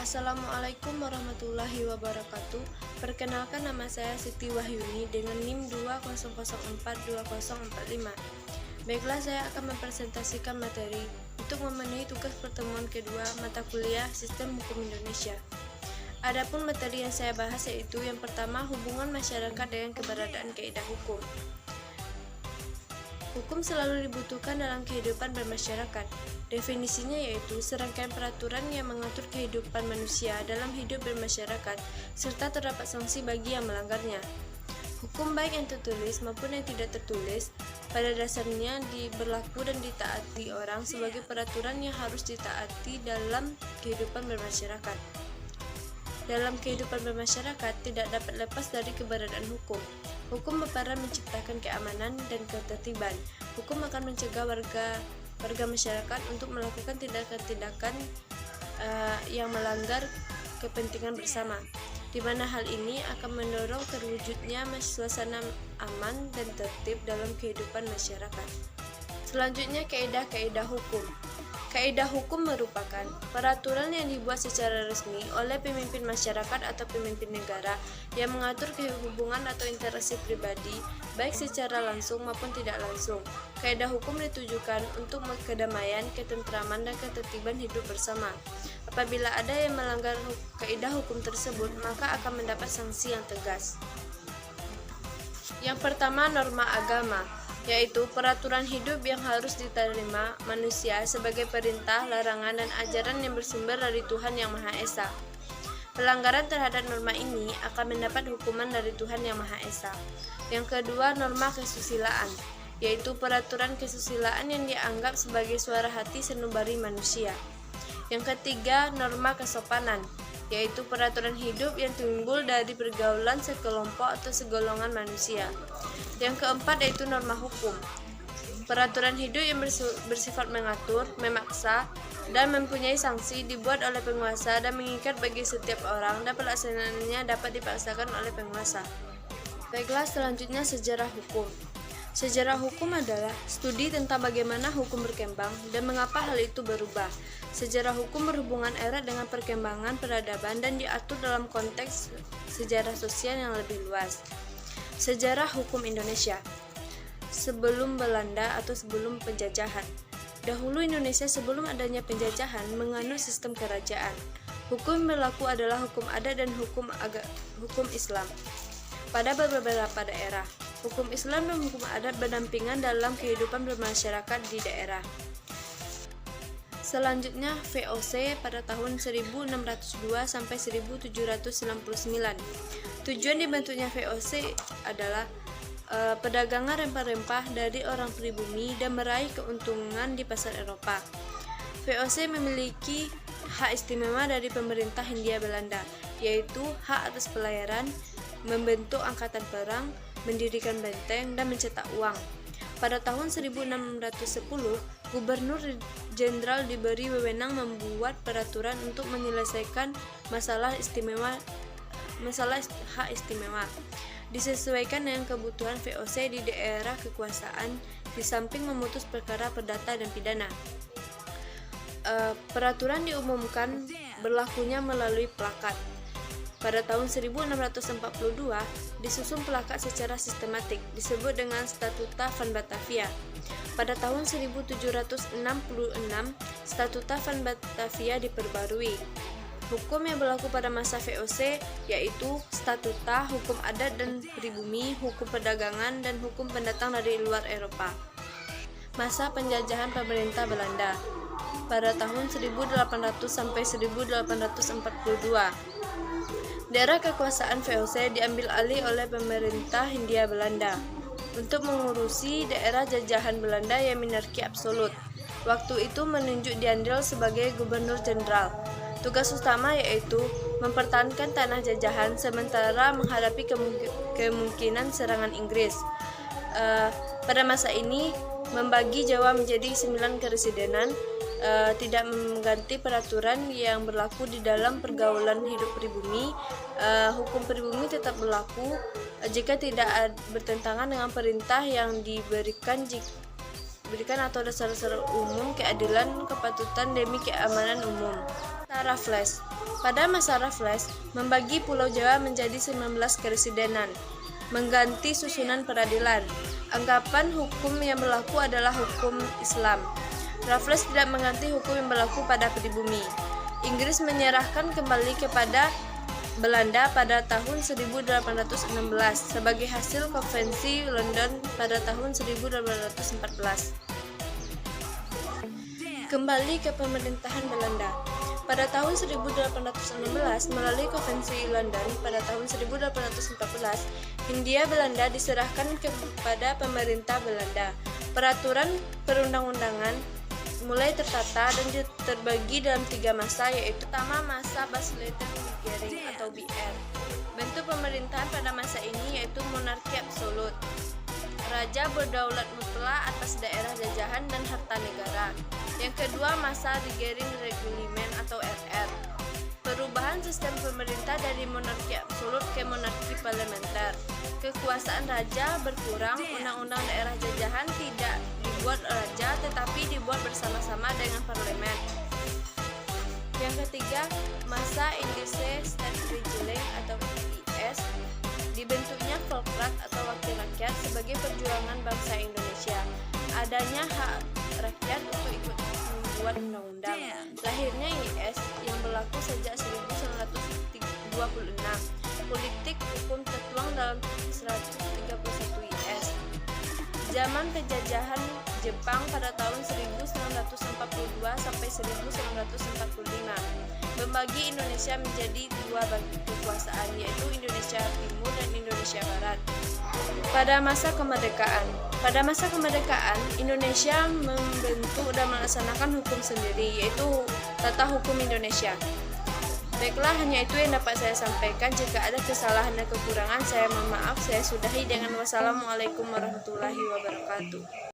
Assalamualaikum warahmatullahi wabarakatuh. Perkenalkan, nama saya Siti Wahyuni dengan NIM 200420045. Baiklah, saya akan mempresentasikan materi untuk memenuhi tugas pertemuan kedua mata kuliah Sistem Hukum Indonesia. Adapun materi yang saya bahas yaitu yang pertama, hubungan masyarakat dengan keberadaan kaidah hukum. Hukum selalu dibutuhkan dalam kehidupan bermasyarakat. Definisinya yaitu serangkaian peraturan yang mengatur kehidupan manusia dalam hidup bermasyarakat, serta terdapat sanksi bagi yang melanggarnya. Hukum baik yang tertulis maupun yang tidak tertulis, pada dasarnya berlaku dan ditaati orang sebagai peraturan yang harus ditaati dalam kehidupan bermasyarakat. Dalam kehidupan bermasyarakat tidak dapat lepas dari keberadaan hukum. Hukum berperan menciptakan keamanan dan ketertiban. Hukum akan mencegah warga masyarakat untuk melakukan tindakan-tindakan yang melanggar kepentingan bersama, di mana hal ini akan mendorong terwujudnya suasana aman dan tertib dalam kehidupan masyarakat. Selanjutnya, kaidah-kaidah hukum. Kaidah hukum merupakan peraturan yang dibuat secara resmi oleh pemimpin masyarakat atau pemimpin negara yang mengatur hubungan atau interaksi pribadi, baik secara langsung maupun tidak langsung. Kaidah hukum ditujukan untuk kedamaian, ketentraman, dan ketertiban hidup bersama. Apabila ada yang melanggar kaidah hukum tersebut, maka akan mendapat sanksi yang tegas. Yang pertama, norma agama, yaitu peraturan hidup yang harus diterima manusia sebagai perintah, larangan, dan ajaran yang bersumber dari Tuhan Yang Maha Esa. Pelanggaran terhadap norma ini akan mendapat hukuman dari Tuhan Yang Maha Esa. Yang kedua, norma kesusilaan, yaitu peraturan kesusilaan yang dianggap sebagai suara hati sanubari manusia. Yang ketiga, norma kesopanan, yaitu peraturan hidup yang timbul dari pergaulan sekelompok atau segolongan manusia. Yang keempat yaitu norma hukum, peraturan hidup yang bersifat mengatur, memaksa, dan mempunyai sanksi, dibuat oleh penguasa dan mengikat bagi setiap orang, dan pelaksanaannya dapat dipaksakan oleh penguasa. Baiklah, selanjutnya sejarah hukum. Sejarah hukum adalah studi tentang bagaimana hukum berkembang dan mengapa hal itu berubah. Sejarah hukum berhubungan erat dengan perkembangan peradaban dan diatur dalam konteks sejarah sosial yang lebih luas. Sejarah hukum Indonesia. Sebelum Belanda atau sebelum penjajahan. Dahulu Indonesia sebelum adanya penjajahan menganut sistem kerajaan. Hukum yang berlaku adalah hukum adat dan hukum Islam. Pada beberapa daerah, hukum Islam dan hukum adat berdampingan dalam kehidupan bermasyarakat di daerah. Selanjutnya, VOC pada tahun 1602 sampai 1799. Tujuan dibentuknya VOC adalah perdagangan rempah-rempah dari orang pribumi dan meraih keuntungan di pasar Eropa. VOC memiliki hak istimewa dari pemerintah Hindia Belanda, yaitu hak atas pelayaran, membentuk angkatan perang, mendirikan benteng, dan mencetak uang. Pada tahun 1610, Gubernur Jenderal diberi wewenang membuat peraturan untuk menyelesaikan masalah hak istimewa, disesuaikan dengan kebutuhan VOC di daerah kekuasaan, di samping memutus perkara perdata dan pidana. Peraturan diumumkan berlakunya melalui plakat. Pada tahun 1642, disusun plakat secara sistematik, disebut dengan Statuta Van Batavia. Pada tahun 1766, Statuta Van Batavia diperbarui. Hukum yang berlaku pada masa VOC yaitu statuta, hukum adat dan pribumi, hukum perdagangan, dan hukum pendatang dari luar Eropa. Masa penjajahan pemerintah Belanda pada tahun 1800 sampai 1842. Daerah kekuasaan VOC diambil alih oleh pemerintah Hindia Belanda untuk mengurusi daerah jajahan Belanda yang minarki absolut. Waktu itu menunjuk Diandel sebagai Gubernur Jenderal. Tugas utama yaitu mempertahankan tanah jajahan sementara menghadapi kemungkinan serangan Inggris. Pada masa ini membagi Jawa menjadi 9 keresidenan, tidak mengganti peraturan yang berlaku di dalam pergaulan hidup pribumi. Hukum pribumi tetap berlaku jika tidak bertentangan dengan perintah yang diberikan atau dasar-dasar umum, keadilan, kepatutan demi keamanan umum. Raffles. Pada masa Raffles, membagi Pulau Jawa menjadi 19 keresidenan, mengganti susunan peradilan. Anggapan hukum yang berlaku adalah hukum Islam. Raffles tidak mengganti hukum yang berlaku pada pribumi. Inggris menyerahkan kembali kepada Belanda pada tahun 1816 sebagai hasil Konvensi London pada tahun 1814. Kembali ke pemerintahan Belanda. Pada tahun 1816 melalui Konvensi London pada tahun 1814, Hindia Belanda diserahkan kepada pemerintah Belanda. Peraturan perundang-undangan mulai tertata dan terbagi dalam 3 masa, yaitu pertama masa Basleter-Wiggering atau BR. Bentuk pemerintahan pada masa ini yaitu monarki absolut. Raja berdaulat mutlak atas daerah jajahan dan harta negara. Yang kedua masa Wiggering Regulimen atau RR. Perubahan sistem pemerintah dari monarki absolut ke monarki parlementer. Kekuasaan raja berkurang, undang-undang daerah jajahan tidak dibuat raja tetapi dibuat bersama-sama dengan parlemen. Yang ketiga, masa Indische Staatsregeling atau IS. Dibentuknya Volksraad atau Wakil Rakyat sebagai perjuangan bangsa Indonesia. Adanya hak rakyat untuk ikut membuat undang-undang. Lahirnya IS yang berlaku sejak 1926. Politik hukum tertuang dalam 131 IS. Zaman penjajahan Jepang pada tahun 1942 sampai 1945 membagi Indonesia menjadi 2 kekuasaan, yaitu Indonesia Timur dan Indonesia Barat. Pada masa kemerdekaan. Pada masa kemerdekaan, Indonesia membentuk dan melaksanakan hukum sendiri, yaitu Tata Hukum Indonesia. Baiklah, hanya itu yang dapat saya sampaikan. Jika ada kesalahan dan kekurangan, saya mohon maaf. Saya sudahi dengan wassalamualaikum warahmatullahi wabarakatuh.